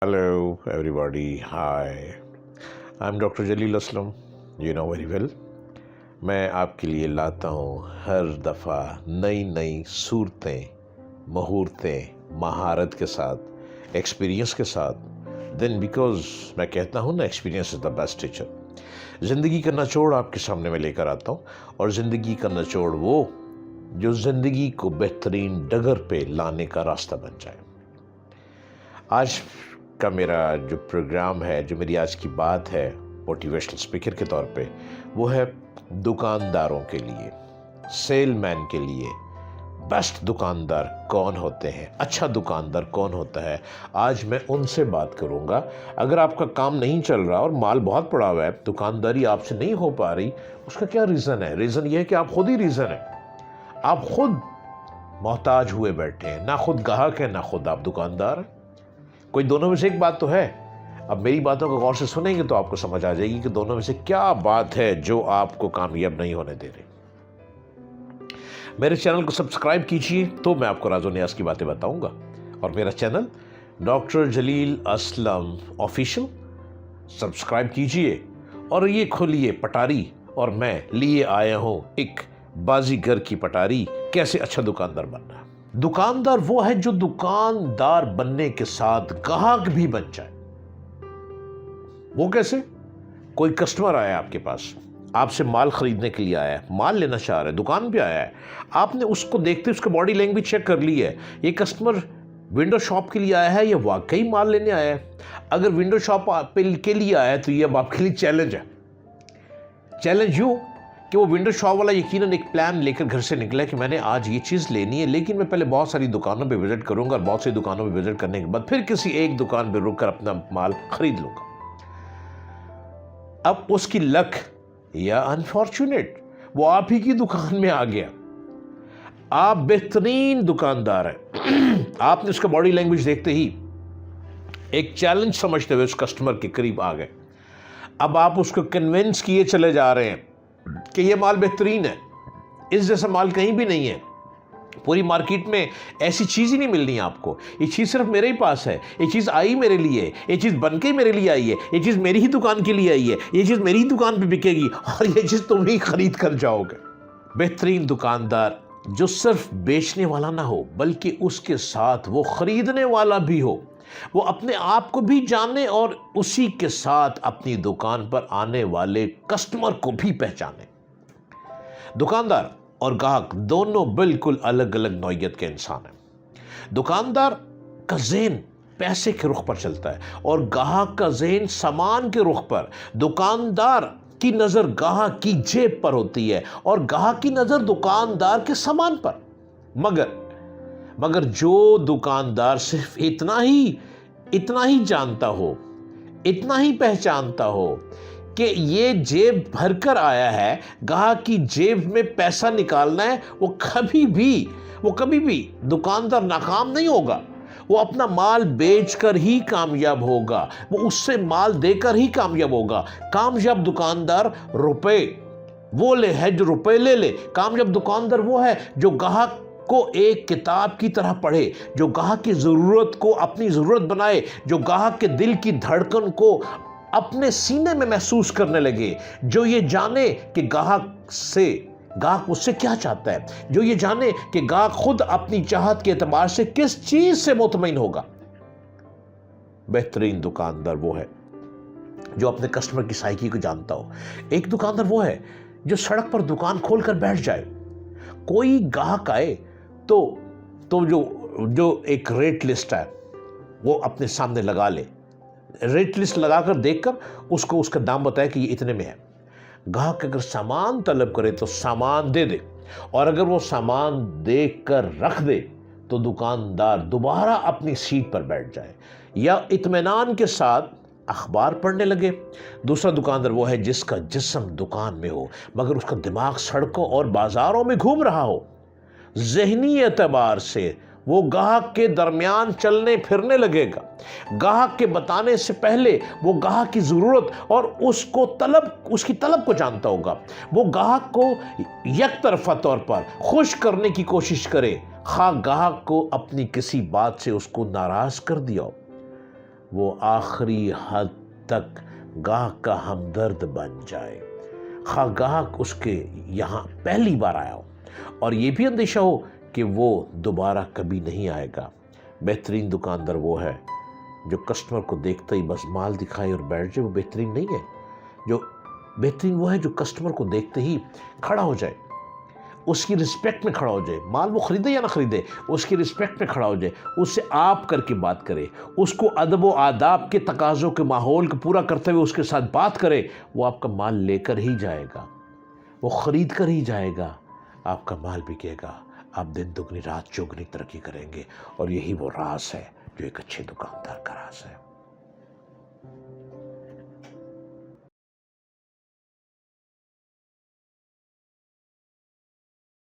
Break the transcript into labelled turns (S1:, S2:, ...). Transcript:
S1: Hello, everybody. Hi. I'm Dr. Jalil Aslam. You know very well. मैं आपके लिए लाता हूँ हर दफ़ा नई नई सूरतें, मुहूर्तें, महारत के साथ, एक्सपीरियंस के साथ। देन बिकॉज मैं कहता हूँ ना, experience is the best teacher. ज़िंदगी का निचोड़ आपके सामने मैं लेकर आता हूँ, और ज़िंदगी का निचोड़ वो जो ज़िंदगी को बेहतरीन डगर पे लाने का रास्ता बन जाए। आज का मेरा जो प्रोग्राम है, जो मेरी आज की बात है मोटिवेशनल स्पीकर के तौर पे, वो है दुकानदारों के लिए, सेलमैन के लिए। बेस्ट दुकानदार कौन होते हैं, अच्छा दुकानदार कौन होता है, आज मैं उनसे बात करूंगा। अगर आपका काम नहीं चल रहा और माल बहुत पड़ा हुआ है, दुकानदारी आपसे नहीं हो पा रही, उसका क्या रीज़न है? रीज़न ये है कि आप खुद ही रीज़न है। आप खुद मोहताज हुए बैठे हैं, ना खुद ग्राहक है, ना खुद आप दुकानदार हैं। कोई दोनों में से एक बात तो है। अब मेरी बातों को गौर से सुनेंगे तो आपको समझ आ जाएगी कि दोनों में से क्या बात है जो आपको कामयाब नहीं होने दे रही। मेरे चैनल को सब्सक्राइब कीजिए, तो मैं आपको राज़ो नियाज़ की बातें बताऊंगा। और मेरा चैनल डॉक्टर जलील असलम ऑफिशियल, सब्सक्राइब कीजिए और ये खोलिए पटारी, और मैं लिए आया हूं एक बाजीगर की पटारी, कैसे अच्छा दुकानदार बनना है। दुकानदार वो है जो दुकानदार बनने के साथ ग्राहक भी बन जाए। वो कैसे? कोई कस्टमर आया आपके पास, आपसे माल खरीदने के लिए आया है, माल लेना चाह रहा है, दुकान पे आया है, आपने उसको देखते उसके बॉडी लैंग्वेज चेक कर ली है, ये कस्टमर विंडो शॉप के लिए आया है या वाकई माल लेने आया है। अगर विंडो शॉप के लिए आया है तो ये अब आपके लिए चैलेंज है। चैलेंज यूँ कि वो विंडो शॉप वाला यकीनन एक प्लान लेकर घर से निकला कि मैंने आज ये चीज़ लेनी है, लेकिन मैं पहले बहुत सारी दुकानों पे विजिट करूंगा, और बहुत सी दुकानों पे विजिट करने के बाद फिर किसी एक दुकान पे रुककर अपना माल खरीद लूंगा। अब उसकी लक या अनफॉर्चुनेट, वो आप ही की दुकान में आ गया। आप बेहतरीन दुकानदार हैं। आपने उसका बॉडी लैंग्वेज देखते ही एक चैलेंज समझते हुए उस कस्टमर के करीब आ गए। अब आप उसको कन्विंस किए चले जा रहे हैं कि ये माल बेहतरीन है, इस जैसा माल कहीं भी नहीं है, पूरी मार्केट में ऐसी चीज़ ही नहीं मिलनी आपको, ये चीज़ सिर्फ मेरे ही पास है, ये चीज़ आई मेरे लिए, ये चीज़ बन के मेरे लिए आई है, ये चीज़ मेरी ही दुकान के लिए आई है, ये चीज़ मेरी ही दुकान पे बिकेगी, और ये चीज़ तुम ही खरीद कर जाओगे। बेहतरीन दुकानदार जो सिर्फ बेचने वाला ना हो, बल्कि उसके साथ वो खरीदने वाला भी हो, वो अपने आप को भी जाने और उसी के साथ अपनी दुकान पर आने वाले कस्टमर को भी पहचाने। दुकानदार और ग्राहक दोनों बिल्कुल अलग अलग नौइयत के इंसान हैं। दुकानदार का ज़हन पैसे के रुख पर चलता है और ग्राहक का ज़हन सामान के रुख पर। दुकानदार की नज़र ग्राहक की जेब पर होती है और ग्राहक की नज़र दुकानदार के सामान पर। मगर जो दुकानदार सिर्फ इतना ही जानता हो, इतना ही पहचानता हो कि ये जेब भरकर आया है, ग्राहक की जेब में पैसा निकालना है, वो कभी भी दुकानदार नाकाम नहीं होगा। वो अपना माल बेचकर ही कामयाब होगा, वो उससे माल देकर ही कामयाब होगा। कामयाब दुकानदार रुपए वो ले है जो रुपए ले ले। कामयाब दुकानदार वो है जो ग्राहक को एक किताब की तरह पढ़े, जो ग्राहक की ज़रूरत को अपनी ज़रूरत बनाए, जो ग्राहक के दिल की धड़कन को अपने सीने में महसूस करने लगे, जो ये जाने कि ग्राहक उससे क्या चाहता है, जो ये जाने कि ग्राहक खुद अपनी चाहत के एतबार से किस चीज से मुतमईन होगा। बेहतरीन दुकानदार वो है जो अपने कस्टमर की साइकी को जानता हो। एक दुकानदार वो है जो सड़क पर दुकान खोलकर बैठ जाए, कोई ग्राहक आए तो जो एक रेट लिस्ट है वो अपने सामने लगा ले, रेट लिस्ट लगाकर देखकर उसको उसका दाम बताए कि ये इतने में है। ग्राहक अगर सामान तलब करे तो सामान दे दे, और अगर वो सामान देख कर रख दे तो दुकानदार दोबारा अपनी सीट पर बैठ जाए या इत्मीनान के साथ अखबार पढ़ने लगे। दूसरा दुकानदार वो है जिसका जिस्म दुकान में हो मगर उसका दिमाग सड़कों और बाजारों में घूम रहा हो। ज़हनी एतबार से वो ग्राहक के दरमियान चलने फिरने लगेगा। ग्राहक के बताने से पहले वो ग्राहक की ज़रूरत और उसकी तलब को जानता होगा। वो ग्राहक को एक तरफा तौर पर खुश करने की कोशिश करे, खा ग्राहक को अपनी किसी बात से उसको नाराज़ कर दिया हो। وہ آخری حد تک گاہک کا ہمدرد بن جائے، خواہ گاہک اس کے یہاں پہلی بار آیا ہو اور یہ بھی اندیشہ ہو کہ وہ دوبارہ کبھی نہیں آئے گا۔ بہترین دکاندار وہ ہے جو کسٹمر کو دیکھتے ہی بس مال دکھائے اور بیٹھ جائے، وہ بہترین نہیں ہے۔ جو بہترین وہ ہے جو کسٹمر کو دیکھتے ہی کھڑا ہو جائے، اس کی رسپیکٹ میں کھڑا ہو جائے، مال وہ خریدے یا نہ خریدے اس کی رسپیکٹ میں کھڑا ہو جائے، اس سے آپ کر کے بات کرے، اس کو ادب و آداب کے تقاضوں کے ماحول کو پورا کرتے ہوئے اس کے ساتھ بات کرے۔ وہ آپ کا مال لے کر ہی جائے گا، وہ خرید کر ہی جائے گا، آپ کا مال بکے گا، آپ دن دگنی رات چوگنی ترقی کریں گے۔ اور یہی وہ راز ہے جو ایک اچھے دکاندار کا راز ہے۔